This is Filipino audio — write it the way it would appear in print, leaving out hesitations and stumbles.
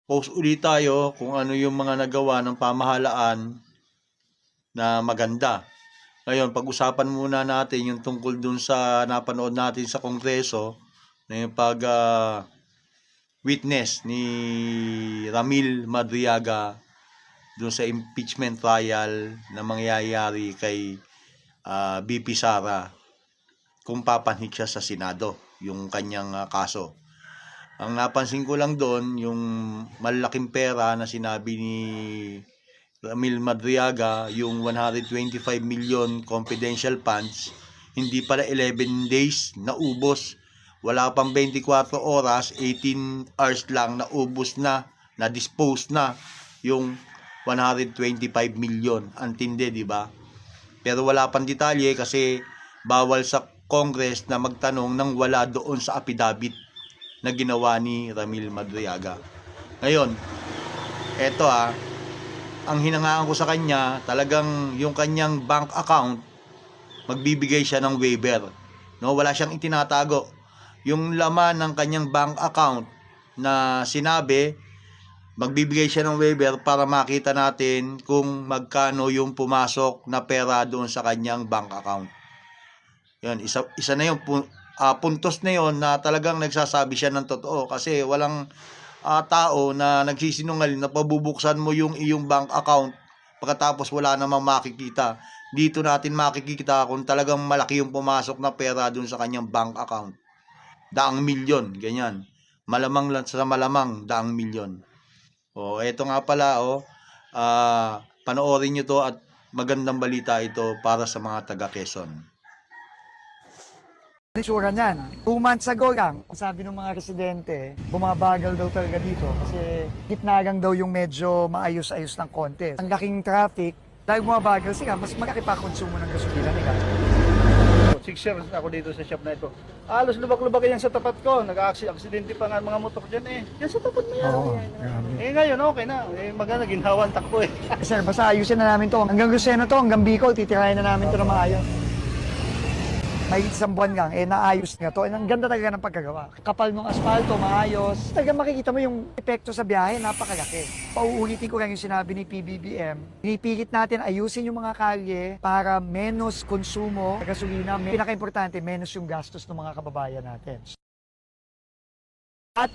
post ulit tayo kung ano yung mga nagawa ng pamahalaan na maganda. Ngayon, pag-usapan muna natin yung tungkol dun sa napanood natin sa Kongreso na yung witness ni Ramil Madriaga dun sa impeachment trial na mangyayari kay BP Sara kung papanhik siya sa Senado, yung kanyang kaso. Ang napansin ko lang doon, yung malaking pera na sinabi ni Ramil Madriaga, yung 125 million confidential funds, hindi pala 11 days naubos. Wala pang 24 oras, 18 hours lang naubos na-dispose na yung 125 million. Antindi, di ba? Pero wala pang detalye kasi bawal sa Congress na magtanong nang wala doon sa affidavit na ginawa ni Ramil Madriaga. Ngayon, eto ang hinangaan ko sa kanya, talagang yung kanyang bank account, magbibigay siya ng waiver. No, wala siyang itinatago. Yung laman ng kanyang bank account na sinabi, magbibigay siya ng waiver para makita natin kung magkano yung pumasok na pera doon sa kanyang bank account. Yan, isa na yung puntos na yon na talagang nagsasabi siya ng totoo kasi walang tao na nagsisinungaling na pabubuksan mo yung iyong bank account pagkatapos wala namang makikita. Dito natin makikita kung talagang malaki yung pumasok na pera dun sa kanyang bank account. Daang milyon, ganyan. Malamang lang sa malamang, daang milyon. Eto nga pala, panoorin nyo to at magandang balita ito para sa mga taga Quezon. Itsura niyan. 2 months ago lang, sabi ng mga residente, bumabagal daw talaga dito kasi gitna lang daw yung medyo maayos-ayos ng konti. Ang laking traffic, dahil bumabagal sila, mas malaki pa konsumo ng gasolina nila. 6 years ako dito sa shop na ito. Halos lubak-lubak yan sa tapat ko. Nag-aksidente pa nga mga motor dyan eh. Yan sa tapat mo yan. Oo, grabe. Ngayon okay na. Maganda, ginhawan takbo eh. Sir, basta ayusin na namin to. Hanggang Lucena to, hanggang Bicol, titirahin na namin to na maayos. May isang buwan lang, naayos nga to. Ang ganda talaga ng pagkagawa. Kapal ng asfalto, maayos. Talaga makikita mo yung epekto sa biyahe, napakalaki. Pauulitin ko lang yung sinabi ni PBBM. Pinipilit natin ayusin yung mga kalye para menos konsumo ng gasolina. Pinaka-importante, menos yung gastos ng mga kababayan natin. At